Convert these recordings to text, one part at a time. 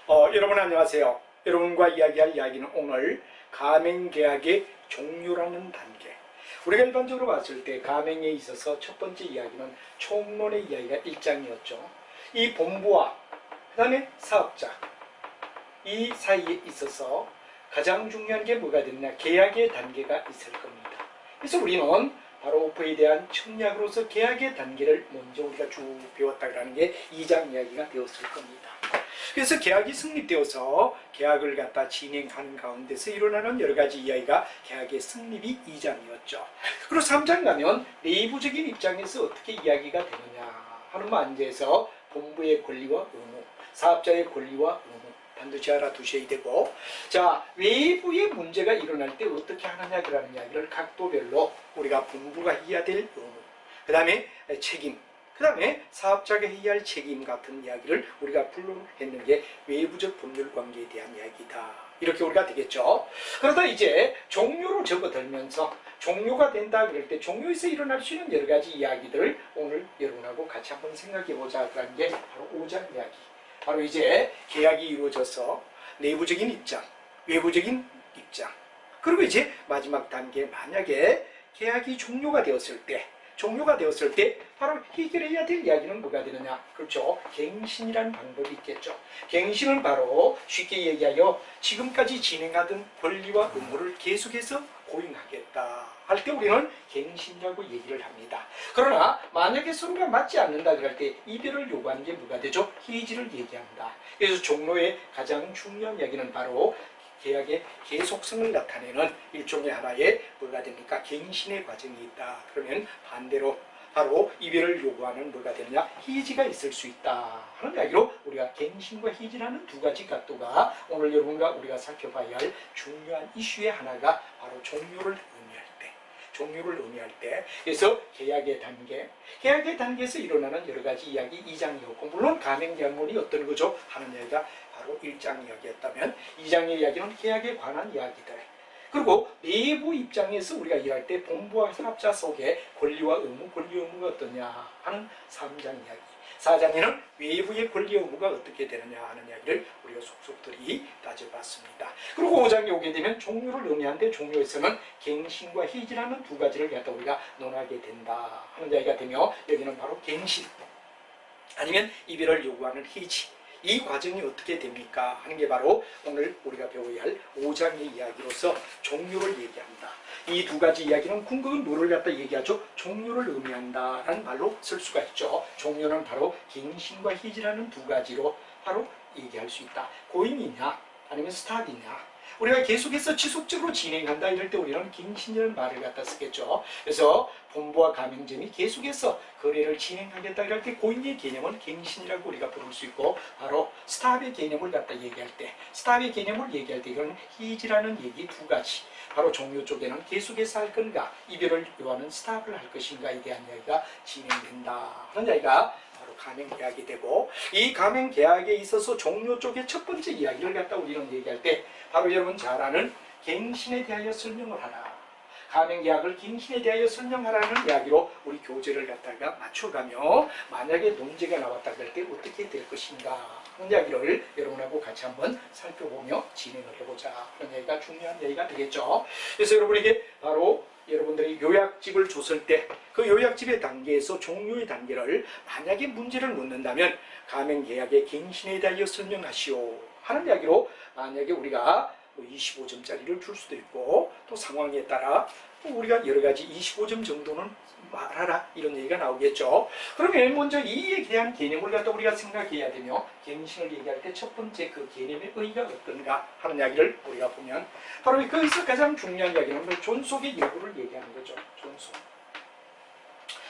여러분 안녕하세요. 여러분과 이야기할 이야기는 오늘 가맹계약의 종료라는 단계. 우리가 일반적으로 봤을 때 가맹에 있어서 첫 번째 이야기는 총론의 이야기가 1장이었죠. 이 본부와 그 다음에 사업자 이 사이에 있어서 가장 중요한 게 뭐가 되느냐, 계약의 단계가 있을 겁니다. 그래서 우리는 바로 오퍼에 대한 청약으로서 계약의 단계를 먼저 우리가 쭉 배웠다는 게 2장 이야기가 되었을 겁니다. 그래서 계약이 성립되어서 계약을 갖다 진행하는 가운데서 일어나는 여러 가지 이야기가 계약의 성립이 2장이었죠. 그리고 3장 가면 내부적인 입장에서 어떻게 이야기가 되느냐 하는 문제에서 본부의 권리와 의무, 사업자의 권리와 의무 반드시 알아두셔야 되고, 자, 외부의 문제가 일어날 때 어떻게 하느냐라는 이야기를 각도별로 우리가 본부가 해야 될 의무, 그 다음에 책임, 그 다음에 사업자가 해야 할 책임 같은 이야기를 우리가 불러했는 게 외부적 법률 관계에 대한 이야기다. 이렇게 우리가 되겠죠. 그러다 이제 종료로 접어들면서 종료가 된다 그럴 때 종료에서 일어날 수 있는 여러 가지 이야기들을 오늘 여러분하고 같이 한번 생각해 보자 그런 게 바로 5장 이야기. 바로 이제 계약이 이루어져서 내부적인 입장, 외부적인 입장, 그리고 이제 마지막 단계, 만약에 계약이 종료가 되었을 때 바로 해결해야 될 이야기는 뭐가 되느냐? 그렇죠. 갱신이라는 방법이 있겠죠. 갱신은 바로 쉽게 얘기하여 지금까지 진행하던 권리와 의무를 계속해서 고행하겠다 할 때 우리는 갱신이라고 얘기를 합니다. 그러나 만약에 서로가 맞지 않는다 그럴 때 이별을 요구하는 게 뭐가 되죠? 해지를 얘기한다. 그래서 종료의 가장 중요한 이야기는 바로 계약의 계속성을 나타내는 일종의 하나의 뭐가 됩니까? 갱신의 과정이 있다. 그러면 반대로 바로 이별을 요구하는 뭐가 되느냐? 해지가 있을 수 있다 하는 이야기로 우리가 갱신과 해지라는 두 가지 각도가 오늘 여러분과 우리가 살펴봐야 할 중요한 이슈의 하나가 바로 종료를 의미할 때, 그래서 계약의 단계에서 일어나는 여러 가지 이야기 2장이었고, 물론 가맹계약론이 어떤 거죠? 하는 이야기가 바로 1장 이야기였다면 2장의 이야기는 계약에 관한 이야기들, 그리고 내부 입장에서 우리가 일할 때 본부와 사업자 속에 권리와 의무가 어떠냐 하는 3장 이야기, 4장에는 외부의 권리 의무가 어떻게 되느냐 하는 이야기를 우리가 속속들이 따져봤습니다. 그리고 5장에 오게 되면 종료를 의미하는데, 종료에서는 갱신과 해지라는 두 가지를 갖다 우리가 논하게 된다 하는 이야기가 되며, 여기는 바로 갱신 아니면 이별을 요구하는 해지, 이 과정이 어떻게 됩니까 하는 게 바로 오늘 우리가 배워야 할 5장의 이야기로서 종료를 얘기한다. 이 두 가지 이야기는 궁극은 뭐를 갖다 얘기하죠? 종료를 의미한다라는 말로 쓸 수가 있죠. 종료는 바로 갱신과 해지라는 두 가지로 바로 얘기할 수 있다. 고잉이냐 아니면 스탑이냐, 우리가 계속해서 지속적으로 진행한다 이럴 때 우리는 갱신이라는 말을 갖다 쓰겠죠. 그래서 본부와 가맹점이 계속해서 거래를 진행하겠다 이럴 때 고잉의 개념은 갱신이라고 우리가 부를 수 있고, 바로 스탑의 개념을 갖다 얘기할 때 이건 해지라는 얘기 두 가지, 바로 종료 쪽에는 계속해서 할 건가, 이별을 요하는 스탑을 할 것인가에 대한 이야기가 진행된다 하는 이야기가 바로 가맹계약이 되고, 이 가맹계약에 있어서 종료 쪽의 첫 번째 이야기를 갖다 우리는 얘기할 때 바로 여러분 잘 아는 갱신에 대하여 설명을 하라, 가맹계약을 갱신에 대하여 설명하라는 이야기로 우리 교재를 갖다가 맞춰가며, 만약에 문제가 나왔다 그럴 때 어떻게 될 것인가 하는 이야기를 여러분하고 같이 한번 살펴보며 진행을 해보자 하는 이야기가 중요한 이야기가 되겠죠. 그래서 여러분에게 바로 여러분들이 요약집을 줬을 때 그 요약집의 단계에서 종료의 단계를 만약에 문제를 묻는다면 가맹계약의 갱신에 대하여 설명하시오 하는 이야기로, 만약에 우리가 25점짜리를 줄 수도 있고, 또 상황에 따라 우리가 여러 가지 25점 정도는 말하라 이런 얘기가 나오겠죠. 그러면 먼저 이에 대한 개념을 갖다 우리가 생각해야 되며, 갱신을 얘기할 때 첫 번째 그 개념의 의의가 어떤가 하는 이야기를 우리가 보면, 바로 거기서 가장 중요한 이야기는 존속의 여부를 얘기하는 거죠. 존속.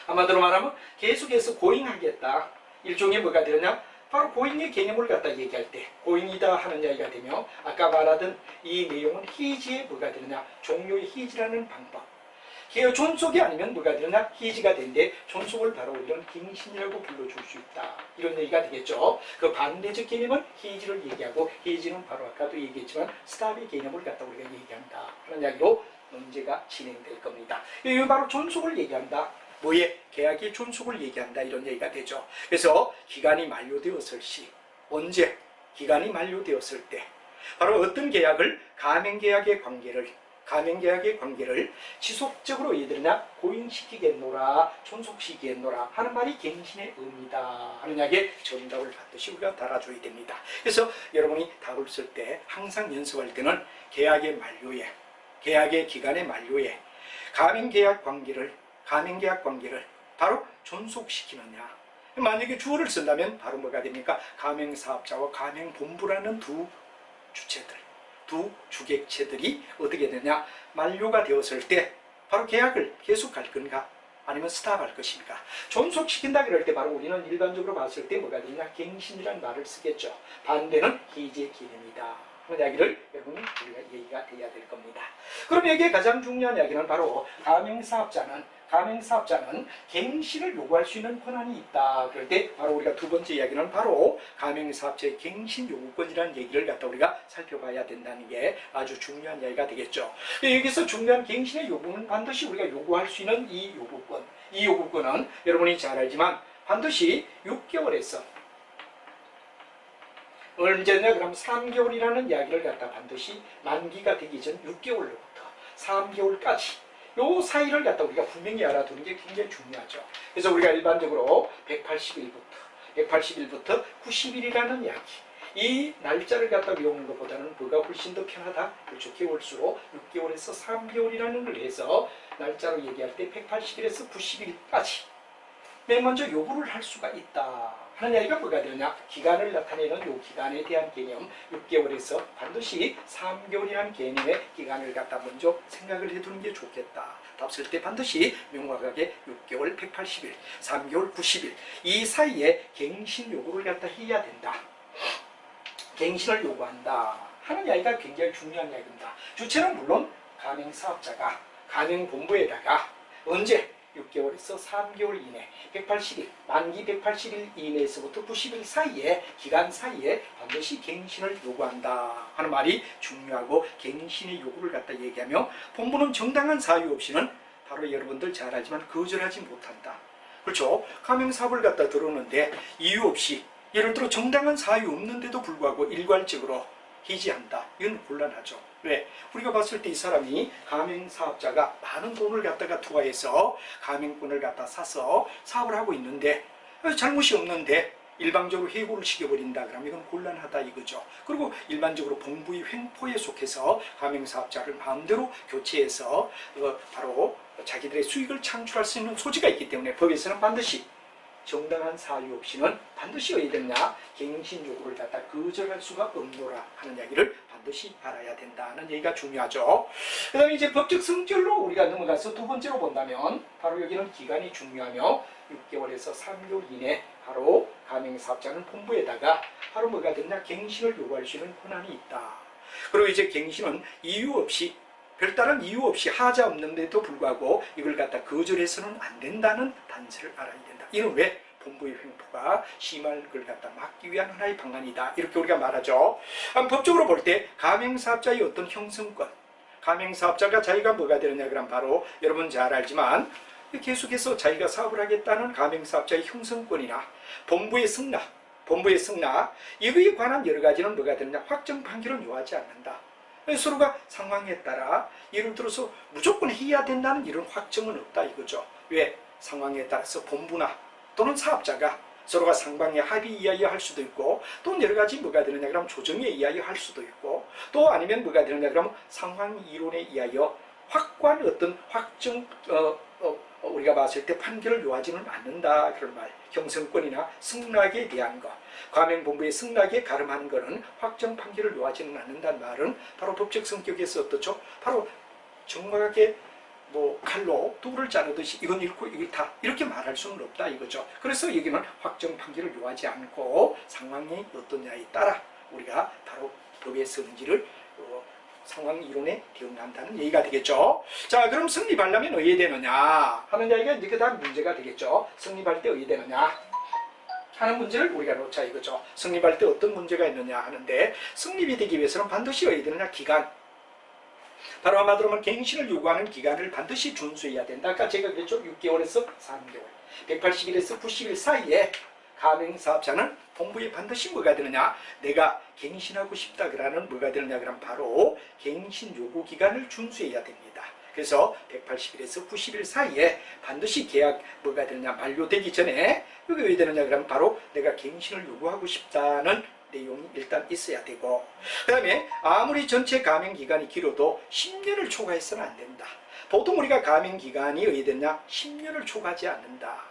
한마디로 말하면 계속해서 고잉하겠다, 일종의 뭐가 되느냐, 바로 고잉의 개념을 갖다 얘기할 때 고잉이다 하는 이야기가 되며, 아까 말하던 이 내용은 해지의 뭐가 되느냐, 종료의 해지라는 방법, 존속이 아니면 뭐가 되느냐, 해지가 되는데 존속을 바로 우리는 갱신이라고 불러줄 수 있다 이런 얘기가 되겠죠. 그 반대적 개념은 해지를 얘기하고, 해지는 바로 아까도 얘기했지만 스탑의 개념을 갖다 우리가 얘기한다 하는 이야기로 문제가 진행될 겁니다. 이거 바로 존속을 얘기한다, 뭐에 계약의 존속을 얘기한다 이런 얘기가 되죠. 그래서 기간이 만료되었을 시, 언제 기간이 만료되었을 때 바로 어떤 계약을 가맹계약의 관계를 지속적으로 이들이나 고인시키겠노라 존속시키겠노라 하는 말이 갱신의 의미다 하는 이야기에 정답을 반드시 우리가 달아줘야 됩니다. 그래서 여러분이 답을 쓸 때 항상 연습할 때는 계약의 기간의 만료에 가맹계약 관계를 바로 존속시키느냐. 만약에 주어를 쓴다면 바로 뭐가 됩니까? 가맹사업자와 가맹본부라는 두 주객체들이 어떻게 되냐? 만료가 되었을 때 바로 계약을 계속할 건가? 아니면 스탑할 것인가? 존속시킨다 그럴 때 바로 우리는 일반적으로 봤을 때 뭐가 되냐? 갱신이라는 말을 쓰겠죠. 반대는 해제 기능이다 하는 이야기를 여러분이 우리가 얘기가 돼야 될 겁니다. 그럼 여기에 가장 중요한 이야기는 바로 가맹사업자는 갱신을 요구할 수 있는 권한이 있다. 그럴 때 바로 우리가 두 번째 이야기는 바로 가맹사업자의 갱신 요구권이라는 얘기를 갖다 우리가 살펴봐야 된다는 게 아주 중요한 이야기가 되겠죠. 여기서 중요한 갱신의 요구는 반드시 우리가 요구할 수 있는 이 요구권은 여러분이 잘 알지만 반드시 6개월에서 언제냐? 그럼 3개월이라는 이야기를 갖다 반드시 만기가 되기 전 6개월로부터 3개월까지 요 사이를 갖다 우리가 분명히 알아두는 게 굉장히 중요하죠. 그래서 우리가 일반적으로 180일부터 90일이라는 이야기, 이 날짜를 갖다 외우는 것보다는 뭐가 훨씬 더 편하다? 그렇죠. 개월수로 6개월에서 3개월이라는 걸 해서 날짜로 얘기할 때 180일에서 90일까지 맨 먼저 요구를 할 수가 있다 하는 이야기가 뭐가 되느냐? 기간을 나타내는 요 기간에 대한 개념, 6개월에서 반드시 3개월이라는 개념의 기간을 갖다 먼저 생각을 해두는 게 좋겠다. 답 쓸 때 반드시 명확하게 6개월 180일, 3개월 90일 이 사이에 갱신 요구를 갖다 해야 된다. 갱신을 요구한다 하는 이야기가 굉장히 중요한 이야기입니다. 주체는 물론 가맹사업자가 가맹본부에다가 언제? 6개월에서 3개월 이내 180일, 만기 180일 이내에서부터 90일 사이에 기간 사이에 반드시 갱신을 요구한다 하는 말이 중요하고 갱신의 요구를 갖다 얘기하며 본부는 정당한 사유 없이는 바로 여러분들 잘 알지만 거절하지 못한다. 그렇죠? 가맹사업을 갖다 들어오는데 이유 없이 예를 들어 정당한 사유 없는데도 불구하고 일괄적으로 해지한다. 이건 곤란하죠. 왜? 우리가 봤을 때 이 사람이 가맹사업자가 많은 돈을 갖다가 투하해서 가맹권을 갖다 사서 사업을 하고 있는데 잘못이 없는데 일방적으로 해고를 시켜버린다 그러면 이건 곤란하다 이거죠. 그리고 일반적으로 본부의 횡포에 속해서 가맹사업자를 마음대로 교체해서 바로 자기들의 수익을 창출할 수 있는 소지가 있기 때문에 법에서는 반드시 정당한 사유 없이는 반드시 어디 됐냐? 갱신 요구를 갖다 거절할 수가 없노라 하는 이야기를 반드시 알아야 된다는 얘기가 중요하죠. 그 다음에 이제 법적 성질로 우리가 넘어가서 두 번째로 본다면 바로 여기는 기간이 중요하며 6개월에서 3개월 이내 바로 가맹사업자는 본부에다가 바로 뭐가 됐냐? 갱신을 요구할 수 있는 권한이 있다. 그리고 이제 갱신은 이유 없이 별다른 이유 없이 하자 없는데도 불구하고 이걸 갖다 거절해서는 안 된다는 단서를 알아야 된다. 이는 왜? 본부의 횡포가 심할 걸 갖다 막기 위한 하나의 방안이다. 이렇게 우리가 말하죠. 법적으로 볼 때 가맹사업자의 어떤 형성권, 가맹사업자가 자기가 뭐가 되느냐 그럼 바로 여러분 잘 알지만 계속해서 자기가 사업을 하겠다는 가맹사업자의 형성권이나 본부의 승낙 이거에 관한 여러 가지는 뭐가 되느냐 확정 판결은 요하지 않는다. 서로가 상황에 따라 예를 들어서 무조건 해야 된다는 이런 확정은 없다 이거죠. 왜? 상황에 따라서 본부나 또는 사업자가 서로가 상방의 합의 이하여 할 수도 있고 또 여러 가지 뭐가 되느냐 그러면 조정에 의하여 할 수도 있고 또 아니면 뭐가 되느냐 그러면 상황 이론에 의하여 확고한 어떤 확정 우리가 봤을 때 판결을 요하지는 않는다 그런 말. 형성권이나 승낙에 대한 것, 가맹본부의 승낙에 가름하는 것은 확정 판결을 요하지는 않는다는 말은 바로 법적 성격에서 어떻죠? 바로 정확하게 칼로 둑을 자르듯이 이건 이렇고 이게 다 이렇게 말할 수는 없다 이거죠. 그래서 여기는 확정 판결을 요하지 않고 상황이 어떠냐에 따라 우리가 바로 법의 성질을 상황 이론에 대응한다는 얘기가 되겠죠. 자, 그럼 성립하려면 어디에 되느냐 하는 이야기가 이제 그 다음 문제가 되겠죠. 성립할 때 어디에 되느냐 하는 문제를 우리가 놓자 이거죠. 성립할 때 어떤 문제가 있느냐 하는데 성립이 되기 위해서는 반드시 어디에 되느냐 기간. 바로 한마디로 하면 갱신을 요구하는 기간을 반드시 준수해야 된다. 아까 제가 그랬죠. 6개월에서 3개월, 180일에서 90일 사이에 가맹사업자는 본부에 반드시 뭐가 되느냐? 내가 갱신하고 싶다 그러는 뭐가 되느냐? 그럼 바로 갱신 요구 기간을 준수해야 됩니다. 그래서 180일에서 90일 사이에 반드시 계약 뭐가 되느냐? 만료되기 전에 이게 왜 되느냐? 그럼 바로 내가 갱신을 요구하고 싶다는 내용이 일단 있어야 되고, 그 다음에 아무리 전체 가맹기간이 길어도 10년을 초과해서는 안 된다. 보통 우리가 가맹기간이 어디 됐냐? 10년을 초과하지 않는다.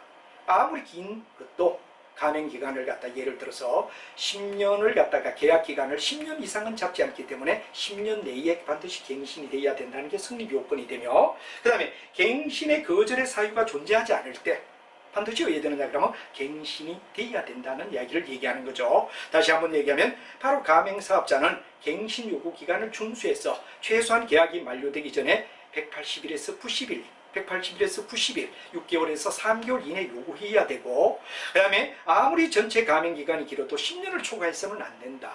아무리 긴 것도 가맹기간을 갖다 예를 들어서 10년을 갖다가 계약기간을 10년 이상은 잡지 않기 때문에 10년 내에 반드시 갱신이 돼야 된다는 게 성립 요건이 되며, 그 다음에 갱신의 거절의 사유가 존재하지 않을 때 반드시 왜 되느냐 그러면 갱신이 돼야 된다는 이야기를 얘기하는 거죠. 다시 한번 얘기하면 바로 가맹사업자는 갱신 요구 기간을 준수해서 최소한 계약이 만료되기 전에 180일에서 90일 180일에서 90일, 6개월에서 3개월 이내 요구해야 되고, 그 다음에 아무리 전체 가맹기간이 길어도 10년을 초과해서는 안 된다.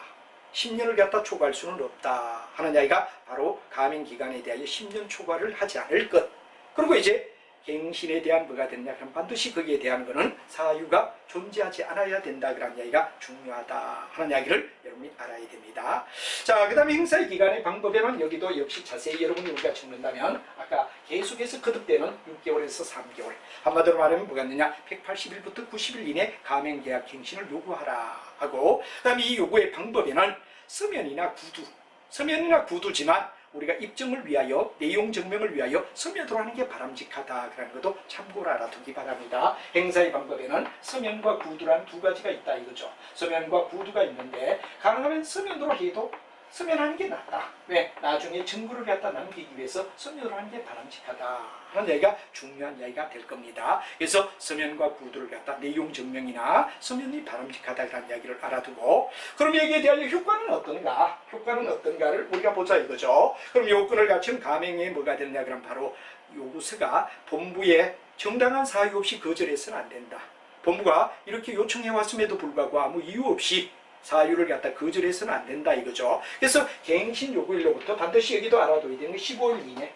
10년을 갖다 초과할 수는 없다 하는 이야기가 바로 가맹기간에 대하여 10년 초과를 하지 않을 것. 그리고 이제 갱신에 대한 뭐가 됐냐? 그럼 반드시 거기에 대한 거는 사유가 존재하지 않아야 된다. 그런 이야기가 중요하다 하는 이야기를 여러분이 알아야 됩니다. 자, 그 다음에 행사의 기간의 방법에는 여기도 역시 자세히 여러분이 우리가 적는다면 아까 계속해서 거듭되는 6개월에서 3개월. 한마디로 말하면 뭐가 있느냐? 180일부터 90일 이내 가맹계약 갱신을 요구하라 하고, 그 다음에 이 요구의 방법에는 서면이나 구두지만 우리가 입증을 위하여, 내용 증명을 위하여 서면으로 하는 게 바람직하다. 그런 것도 참고로 알아두기 바랍니다. 행사의 방법에는 서면과 구두란 두 가지가 있다 이거죠. 서면과 구두가 있는데 가능하면 서면으로 해도 서면하는 게 낫다. 왜? 나중에 증거를 갖다 남기기 위해서 서면으로 하는 게 바람직하다 하는 얘기가 중요한 이야기가 될 겁니다. 그래서 서면과 구두를 갖다 내용 증명이나 서면이 바람직하다라는 이야기를 알아두고, 그럼 여기에 대한 효과는 어떤가? 효과는 어떤가를 우리가 보자 이거죠. 그럼 요건을 갖춘 가맹에 뭐가 되느냐? 그럼 바로 요구서가 본부에 정당한 사유 없이 거절해서는 안 된다. 본부가 이렇게 요청해 왔음에도 불구하고 아무 이유 없이 사유를 갖다 거절해서는 안 된다 이거죠. 그래서 갱신 요구일로부터 반드시 여기도 알아둬야 되는 게 15일 이내.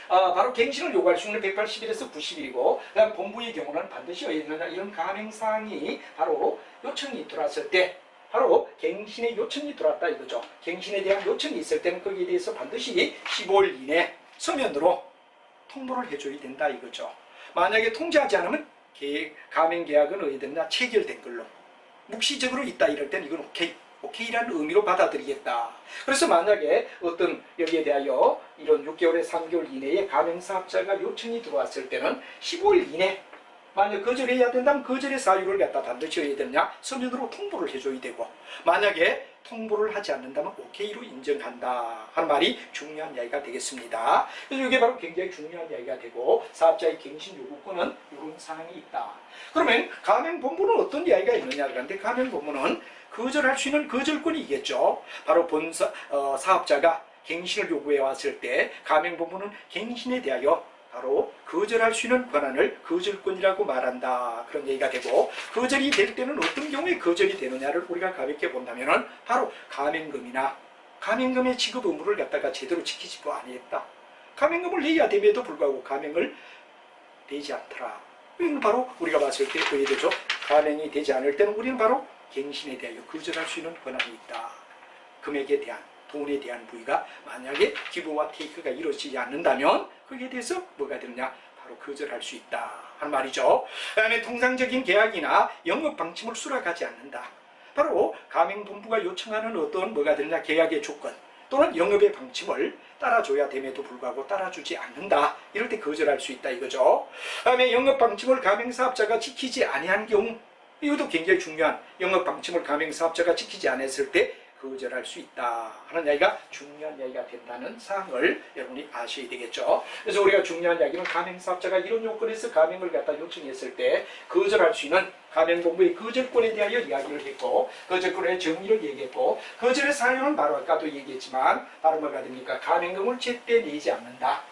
바로 갱신을 요구할 수 있는 180일에서 90일이고, 그 다음 본부의 경우는 반드시 이런 가맹사항이 바로 요청이 들어왔을 때, 바로 갱신의 요청이 들어왔다 이거죠. 갱신에 대한 요청이 있을 때는 거기에 대해서 반드시 15일 이내 서면으로 통보를 해줘야 된다 이거죠. 만약에 통지하지 않으면 가맹계약은 어디 됐나? 체결된 걸로 묵시적으로 있다 이럴 때는 이건 오케이라는 의미로 받아들이겠다. 그래서 만약에 어떤 여기에 대하여 이런 6개월에 3개월 이내에 가맹사업자가 요청이 들어왔을 때는 15일 이내 만약 거절해야 된다면 거절의 사유를 갖다 반드시 해야 되느냐? 서면으로 통보를 해줘야 되고, 만약에 통보를 하지 않는다면 오케이로 인정한다 하는 말이 중요한 이야기가 되겠습니다. 그래서 이게 바로 굉장히 중요한 이야기가 되고, 사업자의 갱신 요구권은 이런 사항이 있다. 그러면 가맹본부는 어떤 이야기가 있느냐? 그런데 가맹본부는 거절할 수 있는 거절권이 있겠죠. 바로 사업자가 갱신을 요구해 왔을 때 가맹본부는 갱신에 대하여 바로 거절할 수 있는 권한을 거절권이라고 말한다. 그런 얘기가 되고, 거절이 될 때는 어떤 경우에 거절이 되느냐를 우리가 가볍게 본다면 바로 가맹금의 지급 의무를 갖다가 제대로 지키지도 아니했다. 가맹금을 내야 됨에도 불구하고 가맹을 내지 않더라. 이건 바로 우리가 봤을 때 그게 되죠. 가맹이 되지 않을 때는 우리는 바로 갱신에 대하여 거절할 수 있는 권한이 있다. 금액에 대한, 돈에 대한 부위가 만약에 기부와 테이크가 이루어지지 않는다면 거기에 대해서 뭐가 되느냐? 바로 거절할 수 있다 하는 말이죠. 그 다음에 통상적인 계약이나 영업 방침을 수락하지 않는다. 바로 가맹본부가 요청하는 어떤 뭐가 되느냐? 계약의 조건 또는 영업의 방침을 따라줘야 됨에도 불구하고 따라주지 않는다. 이럴 때 거절할 수 있다 이거죠. 그 다음에 영업 방침을 가맹사업자가 지키지 아니한 경우, 이것도 굉장히 중요한, 영업 방침을 가맹사업자가 지키지 않았을 때 거절할 수 있다 하는 이야기가 중요한 이야기가 된다는 사항을 여러분이 아셔야 되겠죠. 그래서 우리가 중요한 이야기는 가맹사업자가 이런 요건에서 가맹을 갖다 요청했을 때 거절할 수 있는 가맹본부의 거절권에 대하여 이야기를 했고, 거절권의 정의를 얘기했고, 거절의 사유는 바로 아까도 얘기했지만 바로 뭐가 됩니까? 가맹금을 제때 내지 않는다.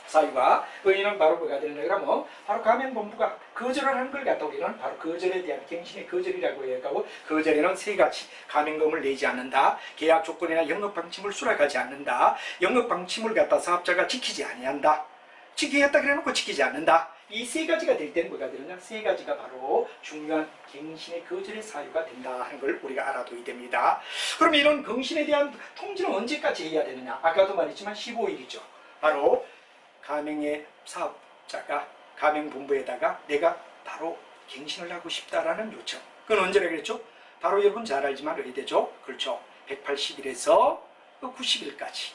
사유가 의의는 바로 뭐가 되느냐 그러면 바로 가맹본부가 거절을 한 걸 갖다 우리는 바로 거절에 대한 갱신의 거절이라고 얘기하고, 거절에는 세 가지: 가맹금을 내지 않는다, 계약 조건이나 영업 방침을 수락하지 않는다, 영업 방침을 갖다 사업자가 지키지 아니한다, 지키겠다 그래놓고 지키지 않는다, 이 세 가지가 될 때는 뭐가 되느냐? 세 가지가 바로 중요한 갱신의 거절의 사유가 된다 하는 걸 우리가 알아둬야 됩니다. 그럼 이런 갱신에 대한 통지는 언제까지 해야 되느냐? 아까도 말했지만 15일이죠. 바로 가맹의 사업자가 가맹본부에다가 내가 바로 갱신을 하고 싶다라는 요청. 그건 언제라 그랬죠? 바로 여러분 잘 알지만 어디 되죠? 그렇죠. 180일에서 90일까지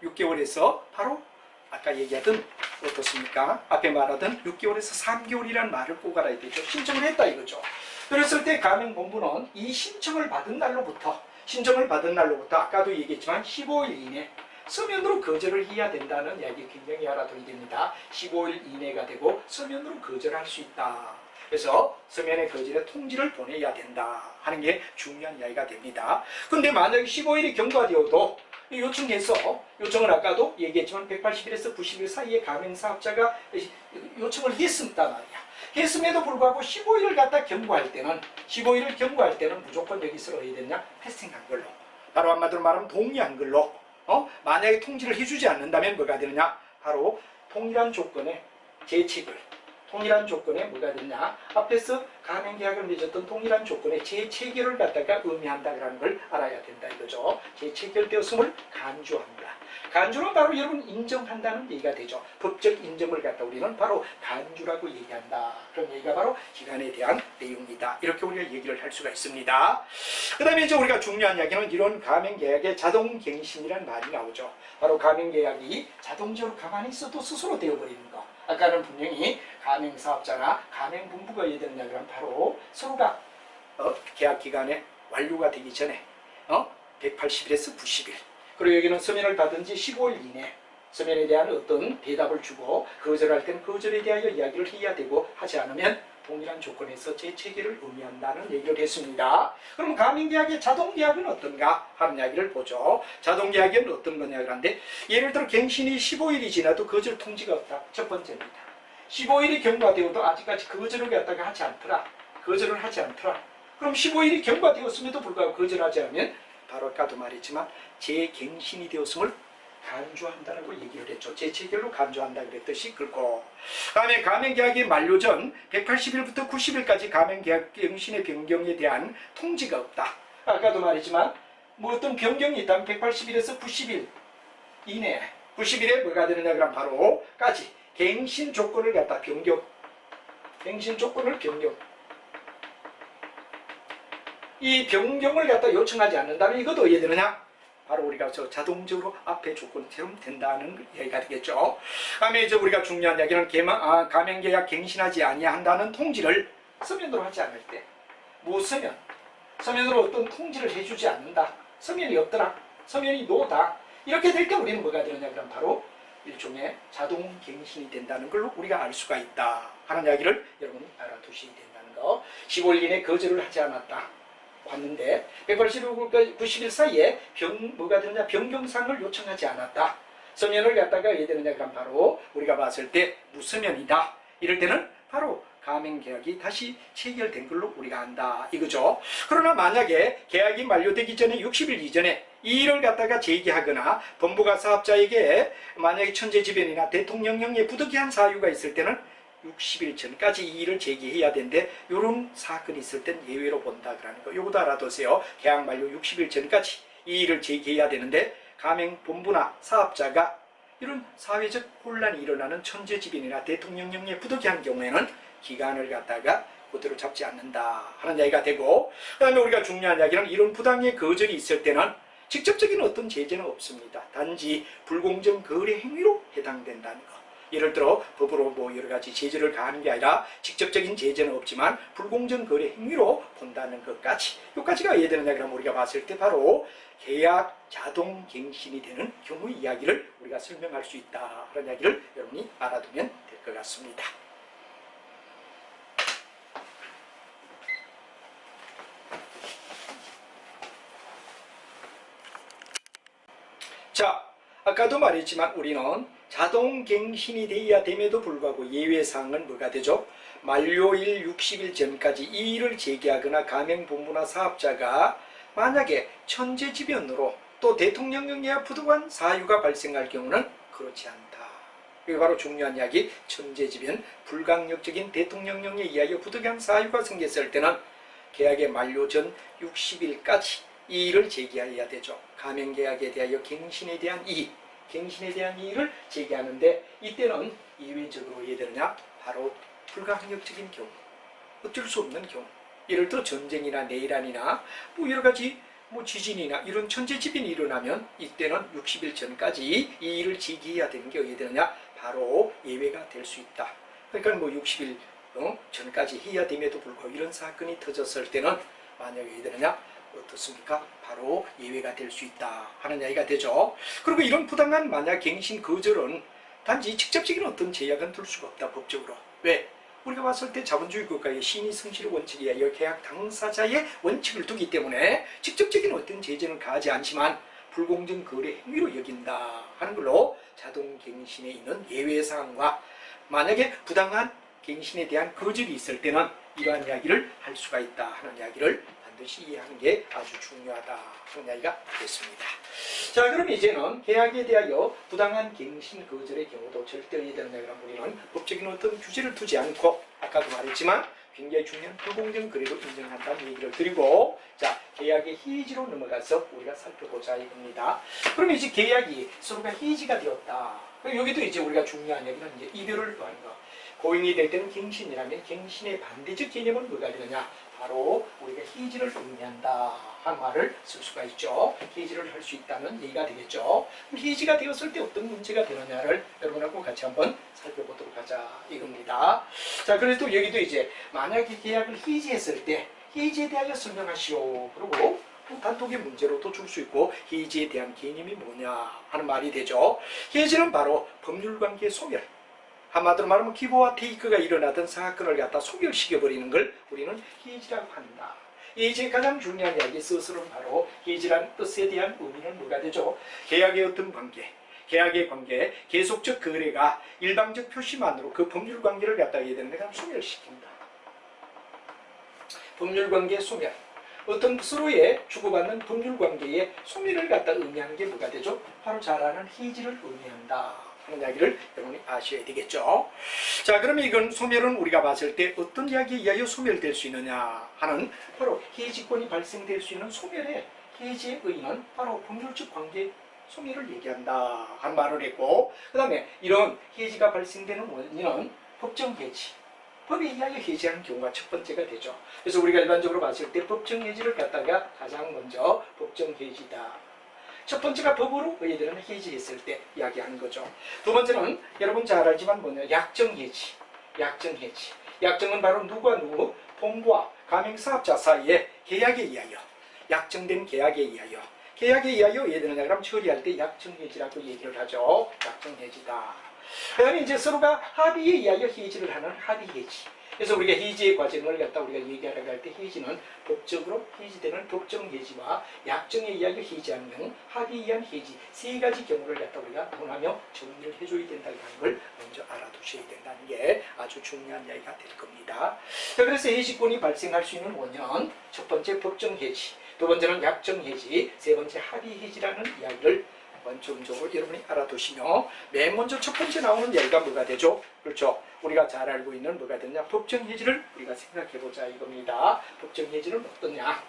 6개월에서 바로 아까 얘기하던 어떻습니까? 앞에 말하던 6개월에서 3개월이라는 말을 꼭 알아야 되죠. 신청을 했다 이거죠. 그랬을 때 가맹본부는 이 신청을 받은 날로부터 아까도 얘기했지만 15일 이내 서면으로 거절을 해야 된다는 이야기 굉장히 알아둬야 됩니다. 15일 이내가 되고 서면으로 거절할 수 있다. 그래서 서면의 거절에 통지를 보내야 된다 하는 게 중요한 이야기가 됩니다. 근데 만약에 15일이 경과되어도 요청을 아까도 얘기했지만 180일에서 90일 사이에 가맹사업자가 요청을 했습니다 말이야. 했음에도 불구하고 15일을 갖다 경과할 때는 무조건 여기서 어디 됐냐? 패싱한 걸로. 바로 한마디로 말하면 동의한 걸로. 만약에 통지를 해주지 않는다면 뭐가 되느냐? 바로 동일한 조건에 동일한 조건에 뭐가 되느냐? 앞에서 가맹계약을 맺었던 동일한 조건에 재체결을 갖다가 의미한다라는 걸 알아야 된다 이거죠. 재체결되었음을 간주한다. 간주는 바로 여러분 인정한다는 얘기가 되죠. 법적 인정을 갖다 우리는 바로 간주라고 얘기한다. 그런 얘기가 바로 기간에 대한 내용이다. 이렇게 우리가 얘기를 할 수가 있습니다. 그 다음에 이제 우리가 중요한 이야기는 이런 가맹계약에 자동갱신이라는 말이 나오죠. 바로 가맹계약이 자동적으로 가만히 있어도 스스로 되어버리는 거. 아까는 분명히 가맹사업자나 가맹본부가 예되느냐 그러면 바로 서로가 계약기간에 완료가 되기 전에 180일에서 90일 그리고 여기는 서면을 받은 지 15일 이내 서면에 대한 어떤 대답을 주고 거절할 때는 거절에 대하여 이야기를 해야 되고 하지 않으면 동일한 조건에서 재체결을 의미한다는 얘기를 했습니다. 그럼 가맹계약의 자동계약은 어떤가 하는 이야기를 보죠. 자동계약은 어떤 거냐 그런데 예를 들어 갱신이 15일이 지나도 거절 통지가 없다. 첫 번째입니다. 15일이 경과되어도 아직까지 거절을 갖다가 하지 않더라. 그럼 15일이 경과되었음에도 불구하고 거절하지 않으면 바로 아까도 말했지만 재갱신이 되었음을 간주한다라고 얘기를 했죠. 재체결로 간주한다 그랬듯이 그렇고 다음에 가맹계약이 만료 전 180일부터 90일까지 가맹계약 갱신의 변경에 대한 통지가 없다. 아까도 말했지만 뭐 어떤 변경이 있다면 180일에서 90일 이내 90일에 뭐가 되느냐 그럼 바로까지 갱신 조건을 갖다 갱신 조건을 변경 이 변경을 갖다 요청하지 않는다면 이것도 어떻게 되느냐? 바로 우리가 자동적으로 앞에 조건처럼 된다는 얘기가 되겠죠. 다음에 이제 우리가 중요한 이야기는 가맹계약 갱신하지 아니한다는 통지를 서면으로 하지 않을 때, 서면으로 어떤 통지를 해주지 않는다. 서면이 없더라. 서면이 노다. 이렇게 될 때 우리는 뭐가 되느냐? 그럼 바로 일종의 자동갱신이 된다는 걸로 우리가 알 수가 있다 하는 이야기를 여러분이 알아두셔야 된다는 거. 15일 이내 거절을 하지 않았다. 왔는데 180일부터 90일 사이에 뭐가 되느냐 변경사항을 요청하지 않았다. 서면을 갖다가 왜 되느냐 그럼 바로 우리가 봤을 때 무서면이다. 이럴 때는 바로 가맹계약이 다시 체결된 걸로 우리가 안다 이거죠. 그러나 만약에 계약이 만료되기 전에 60일 이전에 이 일을 갖다가 제기하거나 본부가 사업자에게 만약에 천재지변이나 대통령령에 부득이한 사유가 있을 때는 60일 전까지 이 일을 제기해야 되는데 이런 사건이 있을 땐 예외로 본다 그러는 거. 요것도 알아두세요. 계약 만료 60일 전까지 이 일을 제기해야 되는데 가맹본부나 사업자가 이런 사회적 혼란이 일어나는 천재지변이나 대통령령에 부득이한 경우에는 기간을 갖다가 그대로 잡지 않는다 하는 이야기가 되고 그 다음에 우리가 중요한 이야기는 이런 부당의 거절이 있을 때는 직접적인 어떤 제재는 없습니다. 단지 불공정 거래 행위로 해당된다는 거. 예를 들어 법으로 뭐 여러 가지 제재를 가하는 게 아니라 직접적인 제재는 없지만 불공정 거래 행위로 본다는 것까지 여기까지가 왜 되느냐 그러면 우리가 봤을 때 바로 계약 자동 갱신이 되는 경우 이야기를 우리가 설명할 수 있다 그런 이야기를 여러분이 알아두면 될 것 같습니다. 자, 아까도 말했지만 우리는 자동갱신이 되어야 됨에도 불구하고 예외사항은 뭐가 되죠? 만료일 60일 전까지 이 일을 제기하거나 가맹본부나 사업자가 만약에 천재지변으로 또 대통령령에 부득이한 사유가 발생할 경우는 그렇지 않다. 이게 바로 중요한 이야기. 천재지변 불강력적인 대통령령에 의하여 부득이한 사유가 생겼을 때는 계약의 만료 전 60일까지 이의를 제기해야 되죠. 가맹계약에 대하여 갱신에 대한 이의를 제기하는데 이때는 이외적으로 해야 되느냐? 바로 불가항력적인 경우, 어쩔 수 없는 경우, 예를 들어 전쟁이나 내란이나 뭐 여러 가지 지진이나 이런 천재지변이 일어나면 이때는 60일 전까지 이의를 제기해야 되는 게 어디에 되느냐? 바로 예외가 될 수 있다. 그러니까 60일 전까지 해야 됨에도 불구하고 이런 사건이 터졌을 때는 만약에 어디에 되느냐? 어떻습니까? 바로 예외가 될 수 있다 하는 이야기가 되죠. 그리고 이런 부당한 만약 갱신 거절은 단지 직접적인 어떤 제약은 둘 수가 없다, 법적으로. 왜? 우리가 봤을 때 자본주의 국가의 신의 성실 원칙에 의하여 계약 당사자의 원칙을 두기 때문에 직접적인 어떤 제재는 가하지 않지만 불공정 거래 행위로 여긴다 하는 걸로 자동 갱신에 있는 예외 사항과 만약에 부당한 갱신에 대한 거절이 있을 때는 이러한 이야기를 할 수가 있다 하는 이야기를 반드시 이해하는 게 아주 중요하다 하는 이야기가 됐습니다. 자, 그럼 이제는 계약에 대하여 부당한 갱신 거절의 경우도 절대 이해되는 거라면 우리는 법적인 어떤 규제를 두지 않고 아까도 말했지만 굉장히 중요한 불공정 거래로 인정한다는 얘기를 드리고, 자, 계약의 해지로 넘어가서 우리가 살펴보자 이겁니다. 그럼 이제 계약이 서로가 해지가 되었다. 여기도 이제 우리가 중요한 얘기는 이제 이별을 하는 거. 고인이 될 때는 갱신이라면 갱신의 반대적 개념은 뭐가 되느냐? 바로 우리가 해지를 의미한다 하는 말을 쓸 수가 있죠. 해지를 할 수 있다는 얘기가 되겠죠. 그럼 해지가 되었을 때 어떤 문제가 되느냐를 여러분하고 같이 한번 살펴보도록 하자 이겁니다. 자, 그래도 여기도 이제 만약에 계약을 해지했을 때 해지에 대하여 설명하시오. 그리고 단독의 문제로도 줄 수 있고 해지에 대한 개념이 뭐냐 하는 말이 되죠. 해지는 바로 법률관계 소멸, 한마디로 말하면 기브와 테이크가 일어나던 사건을 갖다 소멸시켜버리는 걸 우리는 해지라고 한다. 해지의 가장 중요한 이야기 스스로는 바로 해지라는 뜻에 대한 의미는 뭐가 되죠? 계약의 어떤 관계, 계약의 관계, 계속적 거래가 일방적 표시만으로 그 법률관계를 갖다 해야 되는 데가 소멸시킨다. 법률관계 소멸, 어떤 서로의 주고받는 법률관계의 소멸을 갖다 의미하는 게 뭐가 되죠? 바로 잘 아는 해지를 의미한다 하는 이야기를 여러분이 아셔야 되겠죠. 자, 그러면 이건 소멸은 우리가 봤을 때 어떤 이야기에 의하여 소멸될 수 있느냐 하는 바로 해지권이 발생될 수 있는 소멸의 해지의 의의는 바로 법률적 관계 소멸을 얘기한다 하는 말을 했고, 그 다음에 이런 해지가 발생되는 원인은 법정 해지, 법에 의하여 해지하는 경우가 첫 번째가 되죠. 그래서 우리가 일반적으로 봤을 때 법정 해지를 갖다가 가장 먼저 법정 해지다. 첫 번째가 법으로 의해되는 해지했을 때 이야기하는 거죠. 두 번째는 여러분 잘 알지만 뭐냐? 약정 해지. 약정 해지. 약정은 바로 누구와 누구? 본부와 가맹사업자 사이의 계약에 의하여, 약정된 계약에 의하여, 계약에 의하여 의해되느냐 그럼 처리할 때 약정 해지라고 얘기를 하죠. 약정 해지다. 그 다음에 이제 서로가 합의에 의하여 해지를 하는 합의 해지. 그래서 우리가 해지의 과정을 갖다 우리가 얘기하려고 할 때 해지는 법적으로 해지되는 법정 해지와 약정에 의하여 해지하는 경우, 합의에 의한 해지 세 가지 경우를 갖다 우리가 논하며 정리를 해줘야 된다는 걸 먼저 알아두셔야 된다는 게 아주 중요한 이야기가 될 겁니다. 자, 그래서 해지권이 발생할 수 있는 원인은 첫 번째 법정 해지, 두 번째는 약정 해지, 세 번째 합의 해지라는 이야기를 원점적으로 여러분이 알아두시며, 맨 먼저 첫 번째 나오는 이야기가 뭐가 되죠? 그렇죠. 우리가 잘 알고 있는 뭐가 되냐? 법정 해지를 우리가 생각해보자 이겁니다. 법정 해지는 어떠냐?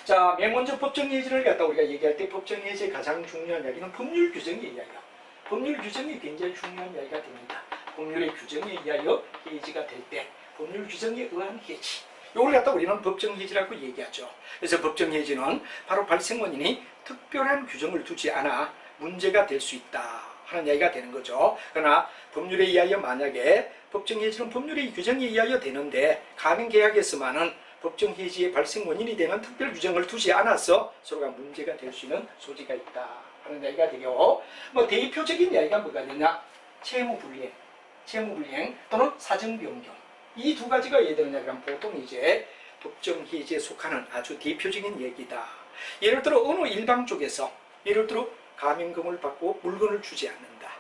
자, 맨 먼저 법정 해지를 갖다 우리가 얘기할 때 법정 해지의 가장 중요한 이야기는 법률 규정의 이야기야. 법률 규정이 굉장히 중요한 이야기가 됩니다. 법률의 규정에 의하여 해지가 될 때 법률 규정에 의한 해지, 이걸 갖다 우리는 법정 해지라고 얘기하죠. 그래서 법정 해지는 바로 발생 원인이 특별한 규정을 두지 않아 문제가 될 수 있다 하는 이야기가 되는 거죠. 그러나 법률에 의하여 만약에 법정 해지는 법률의 규정에 의하여 되는데 가맹계약에서만은 법정 해지의 발생 원인이 되는 특별 규정을 두지 않아서 서로가 문제가 될 수 있는 소지가 있다 하는 이야기가 되고, 대표적인 이야기가 뭐가 되냐? 채무불이행, 채무불이행 또는 사정변경, 이 두 가지가 예되느냐 그러면 보통 이제 법정 해지에 속하는 아주 대표적인 얘기다. 예를 들어 어느 일방 쪽에서 예를 들어 가맹금을 받고 물건을 주지 않는다.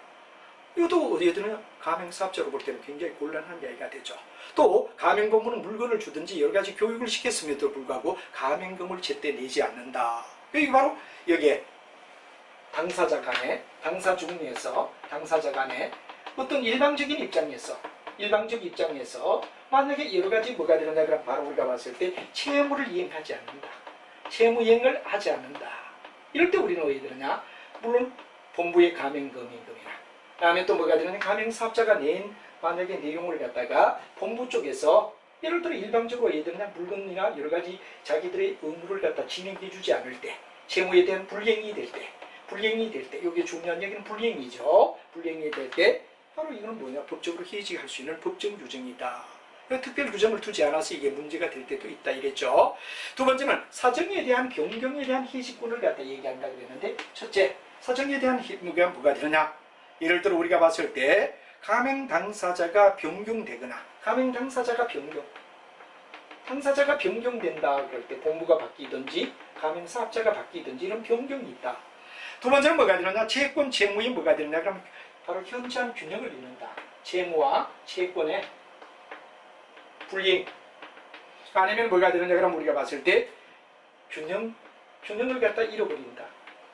이것도 어디에 드느냐? 가맹사업자로 볼 때는 굉장히 곤란한 이야기가 되죠. 또 가맹금은 물건을 주든지 여러 가지 교육을 시켰음에도 불구하고 가맹금을 제때 내지 않는다. 여기 바로 여기에 당사자 간에, 당사 중에서 당사자 간에 어떤 일방적인 입장에서 일방적 입장에서 만약에 여러 가지 뭐가 되느냐 그럼 바로 우리가 봤을 때 채무를 이행하지 않는다. 채무 이행을 하지 않는다. 이럴 때 우리는 어디 되느냐? 물론 본부의 가맹금융금이나 다음에 또 뭐가 되느냐? 가맹사업자가 낸 만약에 내용을 갖다가 본부 쪽에서 예를 들어 일방적으로 어디 되느냐? 물건이나 여러 가지 자기들의 의무를 갖다 진행해 주지 않을 때 채무에 대한 불이행이 될 때 여기 중요한 얘기는 불이행이죠. 불이행이 될 때 바로 이거는 뭐냐? 법적으로 해지할 수 있는 법정 규정이다. 특별 규정을 두지 않아서 이게 문제가 될 때도 있다 이랬죠. 두 번째는 사정에 대한 변경에 대한 해지권을 갖다 얘기한다 그랬는데 첫째, 사정에 대한 해지가 뭐가 되느냐? 예를 들어 우리가 봤을 때 가맹 당사자가 변경되거나 가맹 당사자가 당사자가 변경된다 그럴 때 본부가 바뀌든지 가맹 사업자가 바뀌든지 이런 변경이 있다. 두 번째는 뭐가 되느냐? 채권 채무에 뭐가 되느냐? 그럼 바로 현저한 균형을 이룬다. 채무와 채권의 불이행. 아니면 뭐가 되느냐? 그럼 우리가 봤을 때 균형을 갖다 잃어버린다.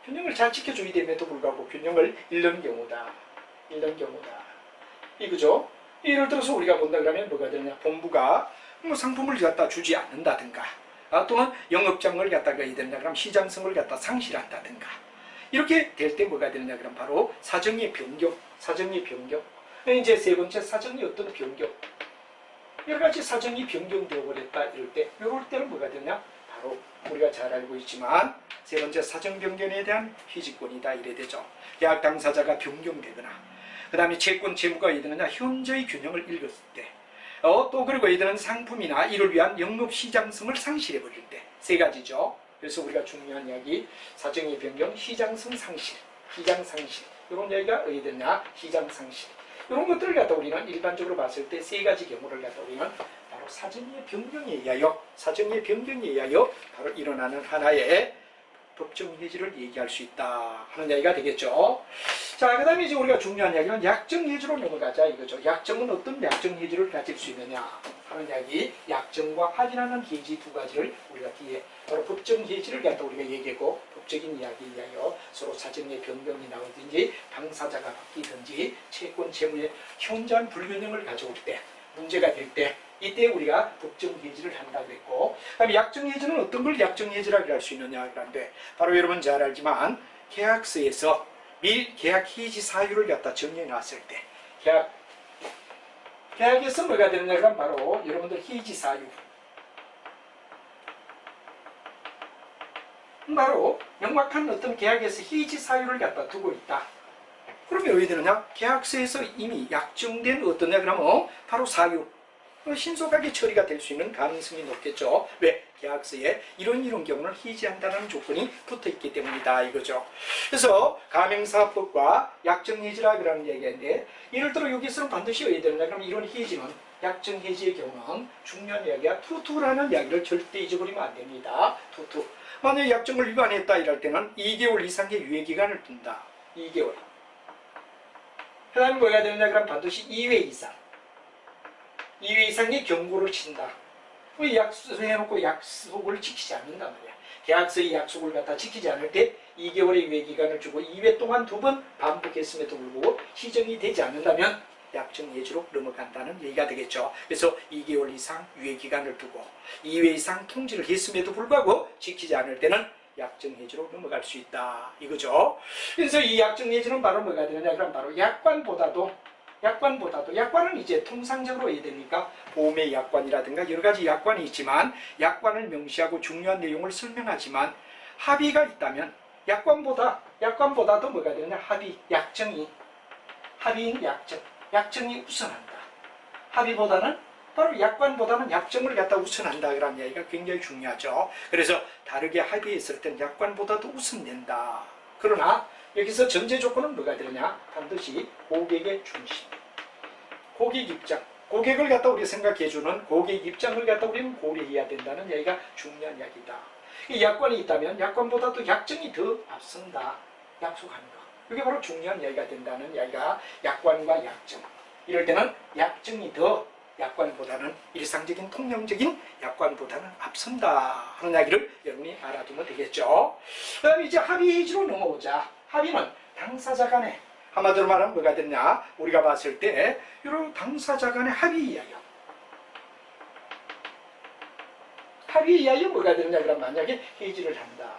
균형을 잘 지켜줘야 됨에도 불구하고 균형을 잃는 경우다. 이거죠? 예를 들어서 우리가 본다 그러면 뭐가 되느냐? 본부가 뭐 상품을 갖다 주지 않는다든가 또는 영업장을 갖다가 해야 되느냐? 그럼 시장성을 갖다 상실한다든가 이렇게 될 때 뭐가 되느냐? 그럼 바로 사정의 변경. 이제 세 번째 사정이 어떤 변경. 여러 가지 사정이 변경되어 버렸다 이럴 때는 뭐가 되냐? 바로 우리가 잘 알고 있지만 세 번째 사정 변경에 대한 해지권이다 이래 되죠. 계약 당사자가 변경되거나 그 다음에 채권 채무가 이르느냐 현저히 균형을 잃었을 때 또 그리고 이들은 상품이나 이를 위한 영업 시장성을 상실해 버릴 때 세 가지죠. 그래서 우리가 중요한 이야기 사정의 변경, 시장성 상실, 시장 상실 이런 이야기가 어디 되냐? 시장 상실 이런 것들을 갖다 우리는 일반적으로 봤을 때 세 가지 경우를 갖다 우리는 바로 사정의 변경에 의하여 바로 일어나는 하나의 법정 해지를 얘기할 수 있다 하는 이야기가 되겠죠. 자, 그 다음에 이제 우리가 중요한 이야기는 약정 해지로 넘어가자 이거죠. 약정은 어떤 약정 해지를 가질 수 있느냐 하는 이야기. 약정과 할인하는 해지 두 가지를 우리가 뒤에 바로 법정 해지를 갖다 우리가 얘기하고 법적인 이야기에 의하여 서로 사정의 변경이 나오든지 당사자가 바뀌든지 채권 채무의 현저한 불균형을 가져올 때 문제가 될 때 이때 우리가 법정 해지를 한다고 했고 그다음에 약정 해지는 어떤 걸 약정 해지라고 할 수 있느냐 그런데 바로 여러분 잘 알지만 계약서에서 밀 계약 해지 사유를 갖다 정해 놨을 때 계약에서 뭐가 되느냐 그럼 바로 여러분들 해지 사유 바로 명확한 어떤 계약에서 해지 사유를 갖다 두고 있다. 그러면 왜 되느냐? 계약서에서 이미 약정된 어떠냐 그러면 바로 사유 신속하게 처리가 될 수 있는 가능성이 높겠죠. 왜? 계약서에 이런 경우는 해지한다는 조건이 붙어있기 때문이다 이거죠. 그래서 가맹사업법과 약정해지라는 얘기인데 예를 들어 여기서는 반드시 어디 되느냐 그러면 이런 해지는 약정해지의 경우는 중요한 이야기가 투투라는 이야기를 절대 잊어버리면 안 됩니다. 투투. 만약 약정을 위반했다 이럴 때는 2개월 이상의 유예기간을 둔다. 2개월. 그 다음에 뭐가 되느냐 그럼 반드시 2회 이상의 경고를 친다. 약속해놓고 약속을 지키지 않는단 말이야. 계약서의 약속을 갖다 지키지 않을 때 2개월의 유예기간을 주고 2회 동안 2번 반복했음에도 불구하고 시정이 되지 않는다면 약정해지로 넘어간다는 얘기가 되겠죠. 그래서 2개월 이상 유예기간을 두고 2회 이상 통지를 했음에도 불구하고 지키지 않을 때는 약정해지로 넘어갈 수 있다 이거죠. 그래서 이 약정해지는 바로 뭐가 되느냐 그럼 바로 약관은 이제 통상적으로 해야 되니까 보험의 약관이라든가 여러 가지 약관이 있지만 약관을 명시하고 중요한 내용을 설명하지만 합의가 있다면 약관보다도 뭐가 되느냐 약정이 우선한다. 합의보다는 바로 약관보다는 약정을 갖다 우선한다 그런 이야기가 굉장히 중요하죠. 그래서 다르게 합의했을 땐 약관보다도 우선된다. 그러나 여기서 전제 조건은 뭐가 되느냐? 반드시 고객의 중심. 고객 입장. 고객을 갖다 우리 생각해주는 고객 입장을 갖다 우리는 고려해야 된다는 얘기가 중요한 이야기다. 이 약관이 있다면 약관보다도 약정이 더 앞선다. 약속하는 거. 이게 바로 중요한 이야기가 된다는 이야기가 약관과 약정. 이럴 때는 약정이 더 약관보다는 일상적인 통념적인 약관보다는 앞선다 하는 이야기를 여러분이 알아두면 되겠죠. 그 다음에 이제 합의해지로 넘어오자. 합의는 당사자 간에 한마디로 말하면 뭐가 되냐? 우리가 봤을 때 이런 당사자 간의 합의에 의하여 뭐가 되느냐? 그럼 만약에 해지를 한다.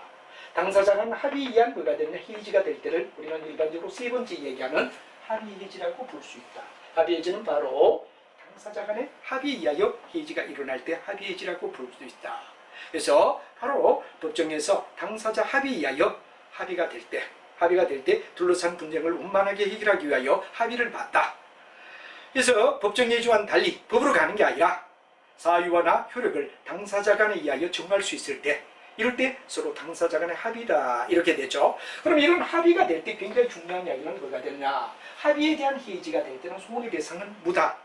당사자 간 합의에 의한 뭐가 되느냐? 해지가 될 때를 우리는 일반적으로 세 번째 얘기하는 합의 해지라고 볼 수 있다. 합의 해지는 바로 당사자 간의 합의에 의하여 해지가 일어날 때 합의 해지라고 볼 수 있다. 그래서 바로 법정에서 당사자 합의에 의하여 합의가 될 때 둘러싼 분쟁을 원만하게 해결하기 위하여 합의를 봤다. 그래서 법정 예주와는 달리 법으로 가는 게 아니라 사유화나 효력을 당사자 간에 의하여 정할 수 있을 때, 이럴 때 서로 당사자 간의 합의다 이렇게 되죠. 그럼 이런 합의가 될 때 굉장히 중요한 이야기는 뭐가 되느냐? 합의에 대한 해지가 될 때는 손해배상은 무다.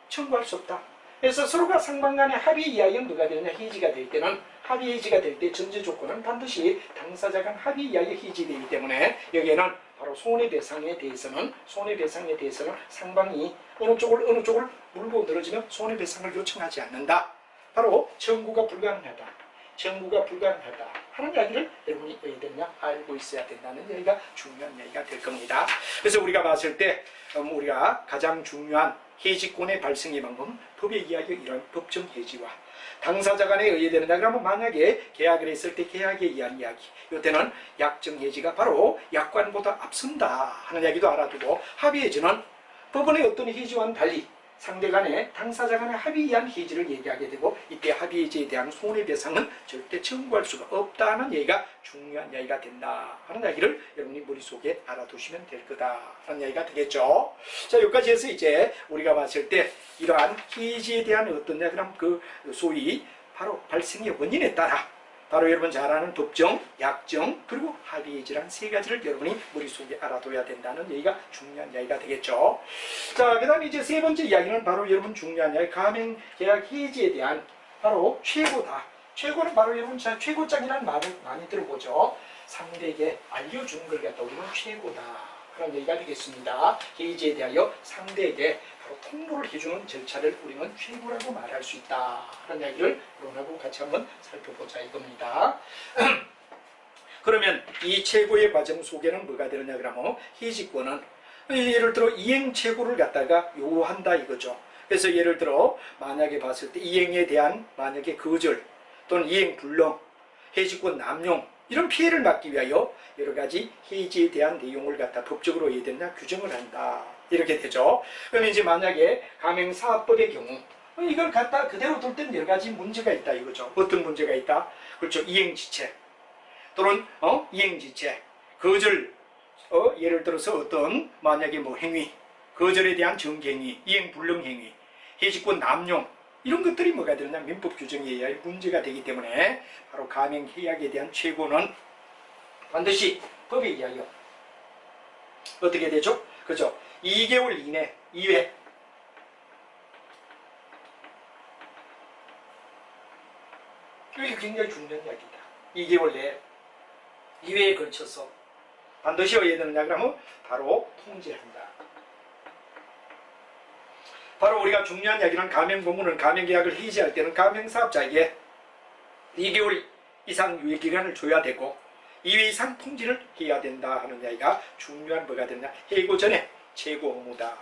청구할 수 없다. 그래서 서로가 상반간의 합의에 의하여 뭐가 되느냐? 해지가 될 때는 합의 해지가 될 때 전제 조건은 반드시 당사자 간 합의에 의하여 해지되기 때문에 여기에는 바로 손해배상에 대해서는 상방이 어느 쪽을 물고 늘어지면 손해배상을 요청하지 않는다. 바로 청구가 불가능하다 하는 이야기를 여러분이 왜 되느냐? 알고 있어야 된다는 얘기가 중요한 얘기가 될 겁니다. 그래서 우리가 봤을 때 우리가 가장 중요한 해지권의 발생의 방법은 법에 의하여 이런 법정 해지와 당사자 간에 의해되느냐? 그러면 만약에 계약을 했을 때 계약에 의한 이야기, 이때는 약정 해지가 바로 약관보다 앞선다 하는 이야기도 알아두고, 합의 해지는 법원의 어떤 해지와는 달리 상대 간에 당사자 간의 합의에 의한 해지를 얘기하게 되고, 이때 합의 해지에 대한 손해배상은 절대 청구할 수가 없다는 얘기가 중요한 이야기가 된다 하는 이야기를 여러분이 머릿속에 알아두시면 될 거다 하는 이야기가 되겠죠. 자, 여기까지 해서 이제 우리가 봤을 때 이러한 해지에 대한 어떤 그럼 그 소위 바로 발생의 원인에 따라 바로 여러분 잘 아는 법정, 약정, 그리고 합의 해지란 세 가지를 여러분이 머릿속에 알아둬야 된다는 얘기가 중요한 이야기가 되겠죠. 자, 그 다음에 이제 세 번째 이야기는 바로 여러분 중요한 이야기, 가맹계약 해지에 대한 바로 최고다. 최고는 바로 여러분 최고장이라는 말을 많이 들어보죠. 상대에게 알려주는 걸 갖다 우리는 최고다 하는 얘기가 되겠습니다. 해지에 대하여 상대에게 바로 통보를 해주는 절차를 우리는 최고라고 말할 수 있다 하는 이야기를 여러분하고 같이 한번 살펴보자 이겁니다. 그러면 이 최고의 과정 속에는 뭐가 되느냐 그러면 해지권은 예를 들어 이행 최고를 갖다가 요구한다 이거죠. 그래서 예를 들어 만약에 봤을 때 이행에 대한 만약에 거절 또는 이행 불능, 해지권 남용 이런 피해를 막기 위하여 여러 가지 해지에 대한 내용을 갖다 법적으로 예되냐 규정을 한다 이렇게 되죠. 그러면 이제 만약에 가맹사업법의 경우 이걸 갖다 그대로 둘 때는 여러 가지 문제가 있다 이거죠. 어떤 문제가 있다? 그렇죠. 이행지체 또는 이행지체, 거절, 예를 들어서 어떤 만약에 뭐 행위, 거절에 대한 정개행위, 이행불능행위, 해지권 남용 이런 것들이 뭐가 되느냐 민법 규정에 의해 문제가 되기 때문에 바로 가맹계약에 대한 최고는 반드시 법에 의하여 어떻게 되죠? 그죠? 2개월 이외 이게 굉장히 중요한 이야기다. 2개월 이외에 걸쳐서 반드시 어떻게 되느냐 그러면 바로 통지한다. 바로 우리가 중요한 이야기는 가맹공문은 가맹계약을 해지할 때는 가맹사업자에게 2개월 이상 유예기간을 줘야 되고 2회 이상 통지를 해야 된다 하는 이야기가 중요한 뭐가 되느냐 해고 전에 최고 업무다.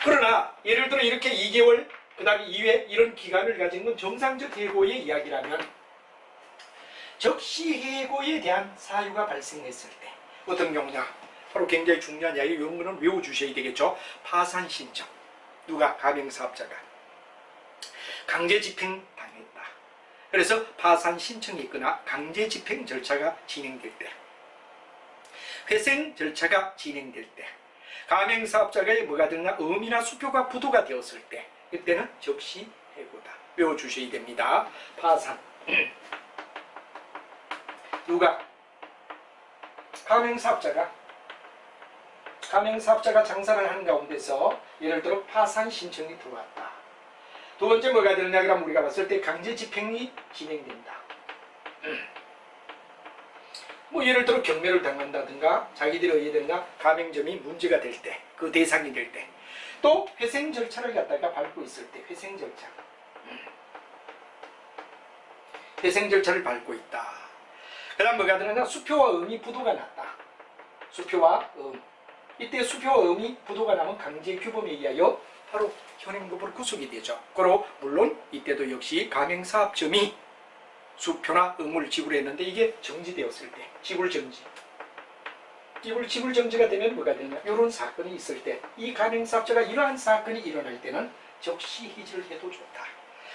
그러나 예를 들어 이렇게 2개월 그 다음에 2회 이런 기간을 가진 건 정상적 해고의 이야기라면 적시 해고에 대한 사유가 발생했을 때 어떤 경우냐 바로 굉장히 중요한 이야기 이런 거는 외워주셔야 되겠죠. 파산 신청 누가 가맹사업자가 강제집행 당했다. 그래서 파산 신청이 있거나 강제집행 절차가 진행될 때 회생 절차가 진행될 때 가맹사업자가 뭐가 되느냐 음이나 수표가 부도가 되었을 때 그때는 적시 해고다. 외워주셔야 됩니다. 파산 누가 가맹사업자가 장사를 하는 가운데서 예를 들어 파산 신청이 들어왔다. 두 번째 뭐가 되느냐 그러면 우리가 봤을 때 강제집행이 진행된다. 뭐 예를 들어 경매를 당한다든가 자기들이 어디에 되느냐 가맹점이 문제가 될 때 그 대상이 될 때 또 회생 절차를 갖다가 밟고 있을 때 회생 절차를 밟고 있다. 그 그 다음 뭐가 되느냐? 수표와 음이 부도가 났다. 수표와 음. 이때 수표와 음이 부도가 나면 강제 규범에 의하여 바로 현행법으로 구속이 되죠. 그리고 물론 이때도 역시 가맹사업점이 수표나 음을 지불했는데 이게 정지되었을 때, 지불정지. 지불정지가 되면 뭐가 되냐? 이런 사건이 있을 때, 이 가맹사업자가 이러한 사건이 일어날 때는 적시 해지를 해도 좋다.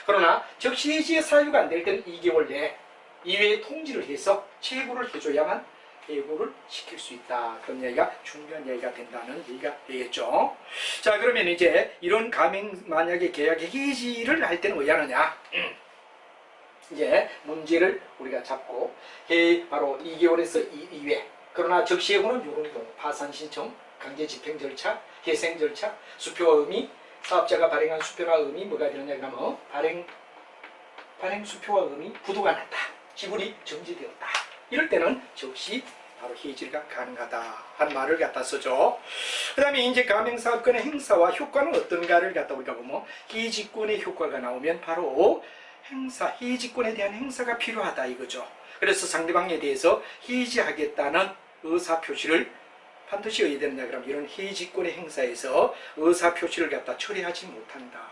그러나 적시 해지의 사유가 안 될 때는 2개월 내에 이외에 통지를 해서 채굴을 해줘야만 해고를 시킬 수 있다. 그런 얘기가 중요한 얘기가 된다는 얘기가 되겠죠. 자, 그러면 이제 이런 가맹 만약에 계약의 해지를 할 때는 왜 하느냐? 이제 문제를 우리가 잡고 바로 2개월에서 2회. 그러나 적시해고는 이런 경우 파산 신청, 강제 집행 절차, 회생 절차, 수표와 의미, 사업자가 발행한 수표나 의미 뭐가 되느냐 그러면 발행 수표와 의미 부도가 났다. 지불이 정지되었다. 이럴 때는 적시 바로 해지가 가능하다 한 말을 갖다 쓰죠. 그 다음에 이제 가맹사업권의 행사와 효과는 어떤가를 갖다 우리가 보면 해지권의 효과가 나오면 바로 해지권에 대한 행사가 필요하다 이거죠. 그래서 상대방에 대해서 해지하겠다는 의사표시를 반드시 해야 되느냐 그러면 이런 해지권의 행사에서 의사표시를 갖다 처리하지 못한다.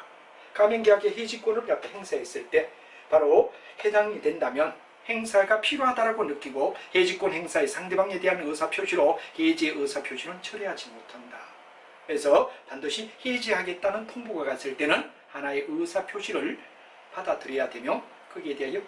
가맹계약의 해지권을 갖다 행사했을 때 바로 해당이 된다면 행사가 필요하다라고 느끼고 해지권 행사의 상대방에 대한 의사표시로 해지의 의사표시는 처리하지 못한다. 그래서 반드시 해지하겠다는 통보가 갔을 때는 하나의 의사표시를 받아들여야 되며 거기에 대하여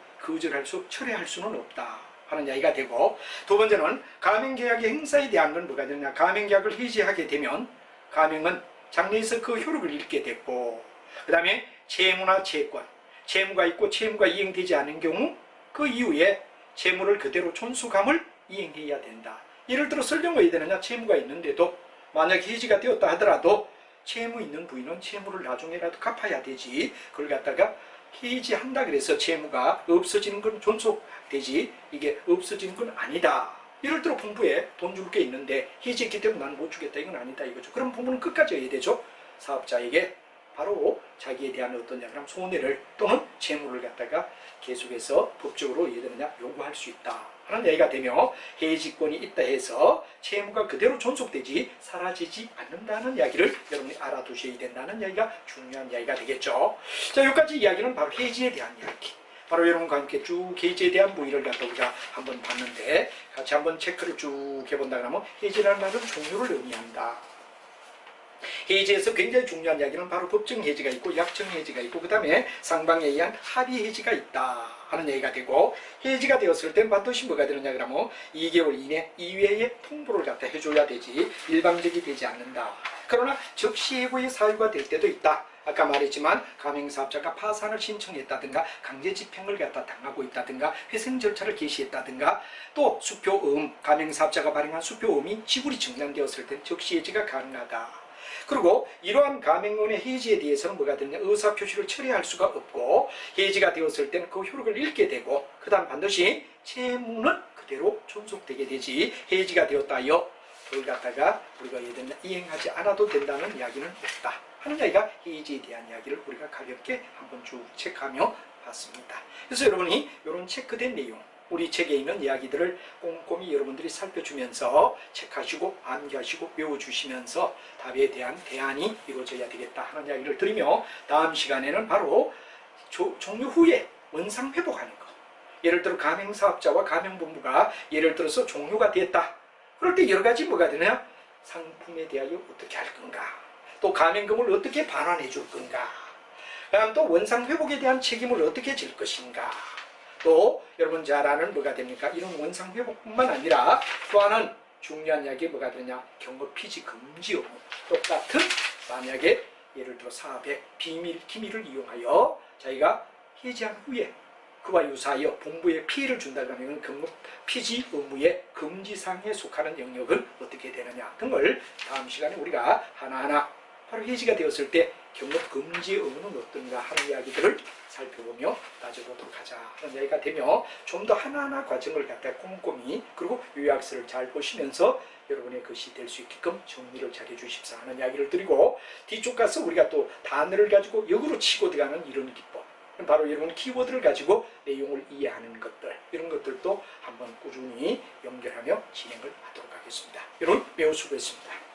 처리할 수는 없다 하는 이야기가 되고, 두 번째는 가맹계약의 행사에 대한 건 뭐가 되느냐? 가맹계약을 해지하게 되면 가맹은 장래에서 그 효력을 잃게 됐고, 그 다음에 채무나 채권, 채무가 있고 채무가 이행되지 않은 경우 그 이후에 채무를 그대로 존속함을 이행해야 된다. 예를 들어 설령 왜 되느냐? 채무가 있는데도 만약 해지가 되었다 하더라도 채무 있는 부인은 채무를 나중에라도 갚아야 되지. 그걸 갖다가 해지한다 그래서 채무가 없어지는 건 존속되지 이게 없어지는 건 아니다. 예를 들어 본부에 돈 줄 게 있는데 해지했기 때문에 나는 못 주겠다 이건 아니다 이거죠. 그럼 부부는 끝까지 해야 되죠. 사업자에게 바로 자기에 대한 어떤 그럼 손해를 또는 채무를 갖다가 계속해서 법적으로 예되느냐 요구할 수 있다 하는 얘기가 되며, 해지권이 있다 해서 채무가 그대로 존속되지 사라지지 않는다는 이야기를 여러분이 알아두셔야 된다는 이야기가 중요한 이야기가 되겠죠. 자, 여기까지 이야기는 바로 해지에 대한 이야기. 바로 여러분과 함께 쭉 해지에 대한 무의를 갖다 우리가 한번 봤는데, 같이 한번 체크를 쭉 해본다 그러면 해지라는 말은 종류를 의미한다. 해지에서 굉장히 중요한 이야기는 바로 법정 해지가 있고 약정 해지가 있고 그 다음에 상방에 의한 합의 해지가 있다 하는 얘기가 되고, 해지가 되었을 땐 반드시 뭐가 되느냐 그러면 2개월 이내 이외에 통보를 갖다 해줘야 되지 일방적이 되지 않는다. 그러나 적시해고의 사유가 될 때도 있다. 아까 말했지만 가맹사업자가 파산을 신청했다든가 강제 집행을 갖다 당하고 있다든가 회생 절차를 개시했다든가 또 수표음 가맹사업자가 발행한 수표음이 지불이 정량되었을 땐 적시해지가 가능하다. 그리고 이러한 가맹론의 해지에 대해서는 뭐가 되느냐? 의사표시를 처리할 수가 없고 해지가 되었을 때는 그 효력을 잃게 되고 그 다음 반드시 채무는 그대로 존속되게 되지 해지가 되었다 하여 그걸 갖다가 우리가 이행하지 않아도 된다는 이야기는 없다 하는 이야기가 해지에 대한 이야기를 우리가 가볍게 한번 쭉 체크하며 봤습니다. 그래서 여러분이 이런 체크된 내용 우리 책에 있는 이야기들을 꼼꼼히 여러분들이 살펴주면서 체크하시고 암기하시고 외워주시면서 답에 대한 대안이 이루어져야 되겠다 하는 이야기를 드리며, 다음 시간에는 바로 종료 후에 원상 회복하는 것. 예를 들어 가맹사업자와 가맹본부가 예를 들어서 종료가 됐다. 그럴 때 여러 가지 뭐가 되냐? 상품에 대하여 어떻게 할 건가? 또 가맹금을 어떻게 반환해 줄 건가? 그다음 또 원상 회복에 대한 책임을 어떻게 질 것인가? 또 여러분 잘 아는 뭐가 됩니까? 이런 원상 회복뿐만 아니라 또 하나는 중요한 이야기 뭐가 되냐? 경업 피지 금지 의무. 똑같은 만약에 예를 들어 사업의 기밀을 이용하여 자기가 해지한 후에 그와 유사하여 본부에 피해를 준다고 하면 경업 피지 의무의 금지사항에 속하는 영역은 어떻게 되느냐 등을 다음 시간에 우리가 하나하나 바로 해지가 되었을 때 경업 금지 의무는 어떤가 하는 이야기들을 살펴보며 따져보도록 하자 하는 이야기가 되며, 좀 더 하나하나 과정을 갖다 꼼꼼히 그리고 요약서를 잘 보시면서 여러분의 것이 될 수 있게끔 정리를 잘 해주십사 하는 이야기를 드리고, 뒤쪽 가서 우리가 또 단어를 가지고 역으로 치고 들어가는 이런 기법 바로 여러분 키워드를 가지고 내용을 이해하는 것들, 이런 것들도 한번 꾸준히 연결하며 진행을 하도록 하겠습니다. 여러분 매우 수고했습니다.